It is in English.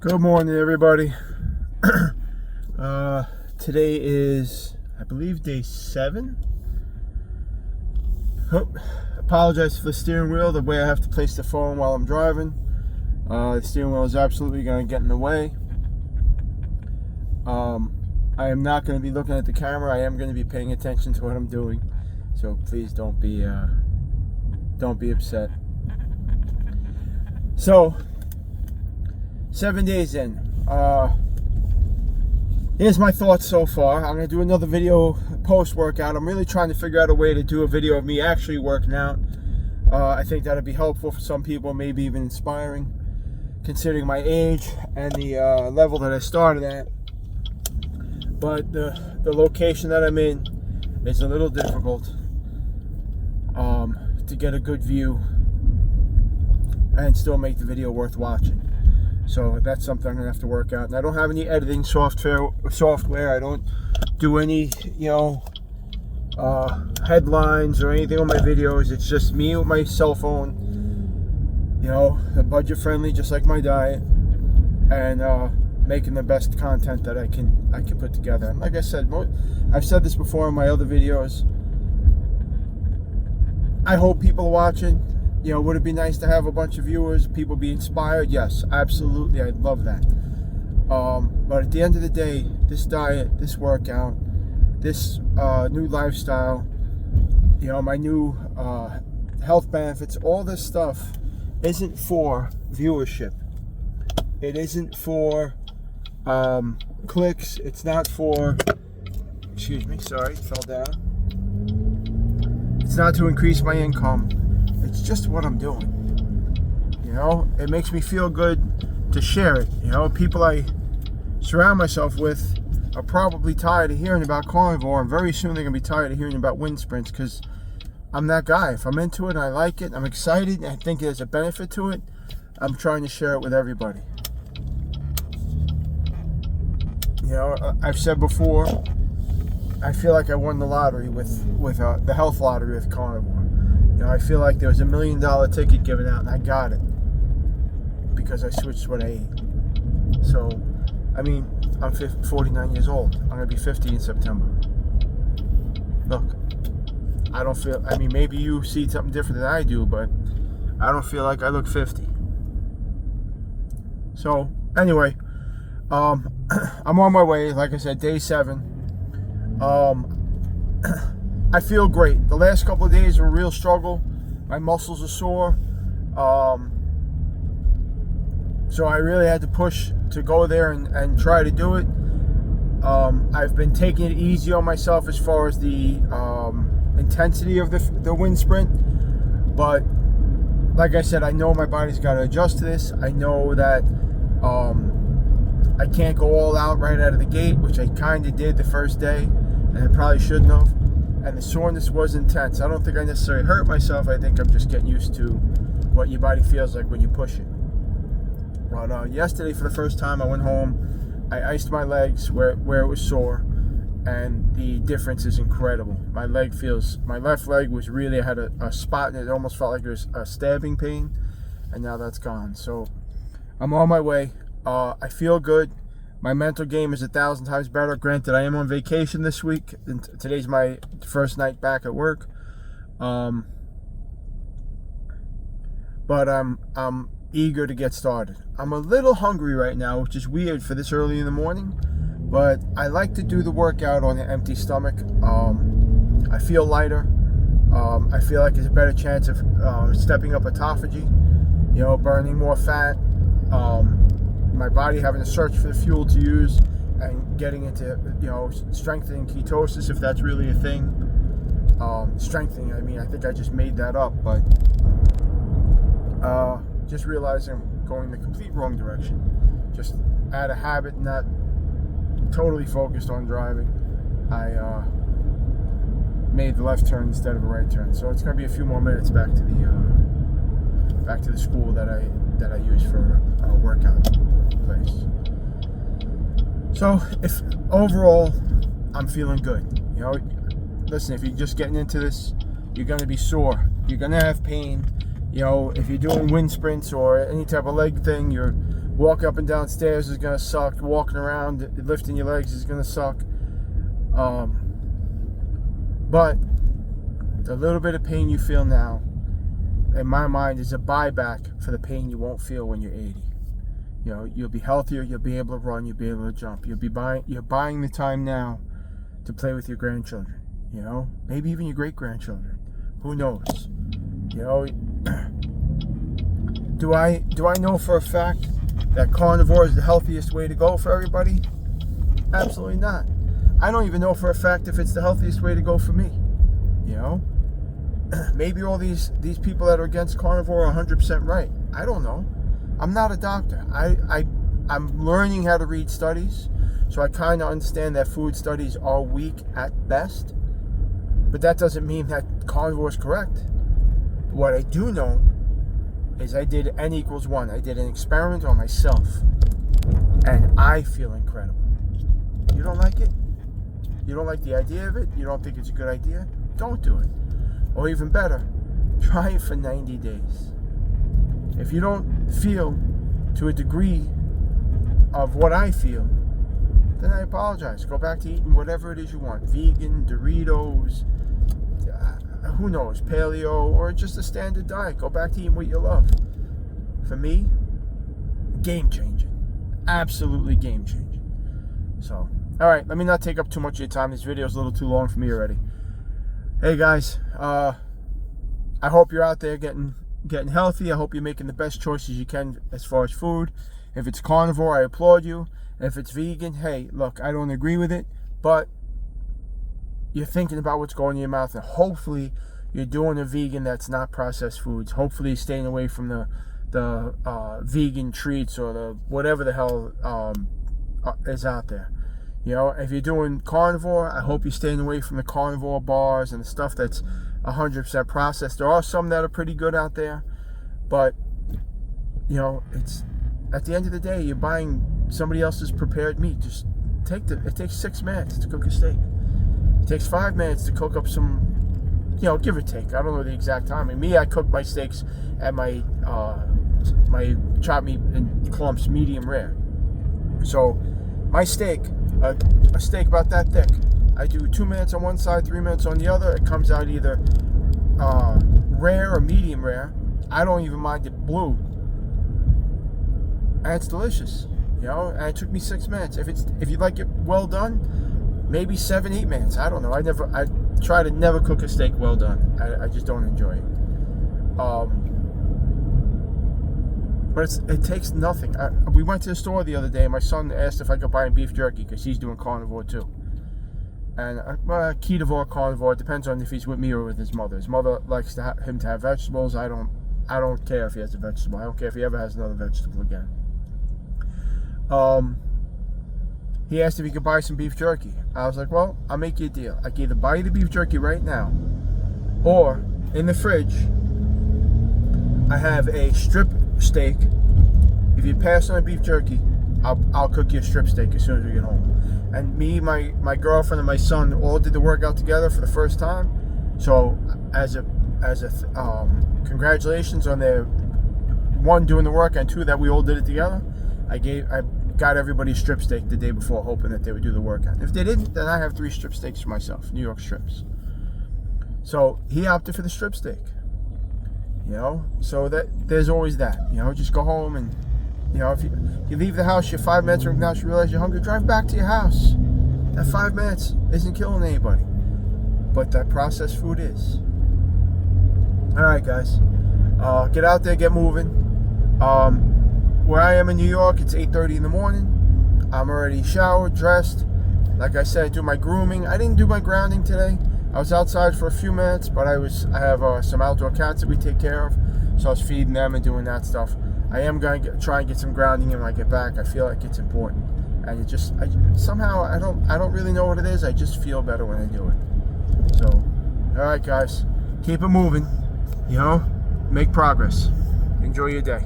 Good morning, everybody. Today is, I believe, day 7. Apologize for the steering wheel, the way I have to place the phone while I'm driving. The steering wheel is absolutely going to get in the way. I am not going to be looking at the camera. I am going to be paying attention to what I'm doing. So please don't be upset. So, 7 days in. Here's my thoughts so far. I'm going to do another video post-workout. I'm really trying to figure out a way to do a video of me actually working out. I think that'd be helpful for some people, maybe even inspiring, considering my age and the level that I started at. But the location that I'm in is a little difficult to get a good view and still make the video worth watching. So that's something I'm gonna have to work out. And I don't have any editing software. I don't do any, headlines or anything on my videos. It's just me with my cell phone. Budget friendly, just like my diet, and making the best content that I can put together. And like I said, I've said this before in my other videos. I hope people are watching. Would it be nice to have a bunch of viewers, people be inspired? Yes, absolutely, I'd love that. But at the end of the day, this diet, this workout, this new lifestyle, my new health benefits, all this stuff isn't for viewership. It isn't for clicks. It's not for, excuse me, sorry, fell down. It's not to increase my income. It's just what I'm doing. It makes me feel good to share it. People I surround myself with are probably tired of hearing about carnivore, and very soon they're going to be tired of hearing about wind sprints, because I'm that guy. If I'm into it and I like it, I'm excited, and I think there's a benefit to it, I'm trying to share it with everybody. I've said before, I feel like I won the lottery with the health lottery with carnivore. I feel like there was $1 million ticket given out, and I got it because I switched what I ate. So, I'm 49 years old. I'm going to be 50 in September. Look, I don't feel, maybe you see something different than I do, but I don't feel like I look 50. So, anyway, I'm on my way. Like I said, day 7. I feel great. The last couple of days were a real struggle. My muscles are sore. So I really had to push to go there and try to do it. I've been taking it easy on myself as far as the intensity of the wind sprint. But like I said, I know my body's got to adjust to this. I know that I can't go all out right out of the gate, which I kind of did the first day, and I probably shouldn't have. And the soreness was intense. I don't think I necessarily hurt myself. I think I'm just getting used to what your body feels like when you push it. But yesterday, for the first time, I went home. I iced my legs where it was sore, and the difference is incredible. My left leg was really, I had a spot, and it almost felt like there was a stabbing pain, and now that's gone. So I'm on my way. I feel good. My mental game is 1,000 times better. Granted, I am on vacation this week, and today's my first night back at work. But I'm eager to get started. I'm a little hungry right now, which is weird for this early in the morning, but I like to do the workout on an empty stomach. I feel lighter. I feel like there's a better chance of stepping up autophagy, burning more fat. My body having to search for the fuel to use and getting into, strengthening ketosis, if that's really a thing. Strengthening, I think I just made that up, but just realizing I'm going the complete wrong direction. Just out of habit, not totally focused on driving, I made the left turn instead of a right turn. So it's going to be a few more minutes back to the school that I use for a workout place. So if overall I'm feeling good, listen, if you're just getting into this, you're going to be sore, you're going to have pain. If you're doing wind sprints or any type of leg thing, you're Walking up and down stairs is gonna suck. Walking around, lifting your legs is gonna suck. But the little bit of pain you feel now, in my mind, is a buyback for the pain you won't feel when you're 80. You know, you'll be healthier, you'll be able to run, you'll be able to jump. You're buying the time now to play with your grandchildren. You know, maybe even your great-grandchildren. Who knows? You know, do I know for a fact that carnivore is the healthiest way to go for everybody? Absolutely not. I don't even know for a fact if it's the healthiest way to go for me. You know, maybe all these people that are against carnivore are 100% right. I don't know. I'm not a doctor. I'm learning how to read studies, so I kind of understand that food studies are weak at best. But that doesn't mean that carnivore is correct. What I do know is I did N equals 1. I did an experiment on myself, and I feel incredible. You don't like it? You don't like the idea of it? You don't think it's a good idea? Don't do it. Or even better, try it for 90 days. If you don't feel to a degree of what I feel, then I apologize. Go back to eating whatever it is you want. Vegan, Doritos, who knows, paleo, or just a standard diet. Go back to eating what you love. For me, game changing. Absolutely game changing. So, alright, let me not take up too much of your time. This video is a little too long for me already. Hey guys, I hope you're out there getting healthy. I hope you're making the best choices you can as far as food. If it's carnivore, I applaud you. If it's vegan, hey, look, I don't agree with it, but you're thinking about what's going in your mouth, and hopefully you're doing a vegan that's not processed foods. Hopefully you're staying away from the vegan treats or the whatever the hell is out there. You know, if you're doing carnivore, I hope you're staying away from the carnivore bars and the stuff that's 100% processed. There are some that are pretty good out there, but you know, it's at the end of the day, you're buying somebody else's prepared meat. Just it takes 6 minutes to cook a steak. It takes 5 minutes to cook up some, you know, give or take. I don't know the exact time. And me, I cook my steaks at my chopped meat in clumps, medium rare. So my steak, a steak about that thick, I do 2 minutes on one side, 3 minutes on the other. It comes out either rare or medium rare. I don't even mind it blue, and it's delicious. You know, and it took me 6 minutes. If you like it well done, maybe 7-8 minutes. I don't know. I try to never cook a steak well done. I just don't enjoy it. But it takes nothing. We went to the store the other day, and my son asked if I could buy him beef jerky because he's doing carnivore too. And ketovore, carnivore, it depends on if he's with me or with his mother. His mother likes him to have vegetables. I don't care if he has a vegetable. I don't care if he ever has another vegetable again. He asked if he could buy some beef jerky. I was like, well, I'll make you a deal. I can either buy you the beef jerky right now, or in the fridge, I have a strip steak. If you pass on beef jerky, I'll cook you a strip steak as soon as we get home. And me, my girlfriend, and my son all did the workout together for the first time. So as a congratulations on their one doing the work and two that we all did it together. I got everybody strip steak the day before, hoping that they would do the workout. If they didn't, then I have 3 strip steaks for myself, New York strips. So he opted for the strip steak. You know, so that there's always that. You know, just go home and, you know, if you leave the house, you're 5 minutes from the house, you realize you're hungry, drive back to your house. That 5 minutes isn't killing anybody, but that processed food is. All right, guys, get out there, get moving. Where I am in New York, it's 8:30 in the morning. I'm already showered, dressed. Like I said, I do my grooming. I didn't do my grounding today. I was outside for a few minutes, but I have some outdoor cats that we take care of, so I was feeding them and doing that stuff. I am going to try and get some grounding in when I get back. I feel like it's important, and somehow I don't really know what it is. I just feel better when I do it. So, all right, guys, keep it moving. You know, make progress. Enjoy your day.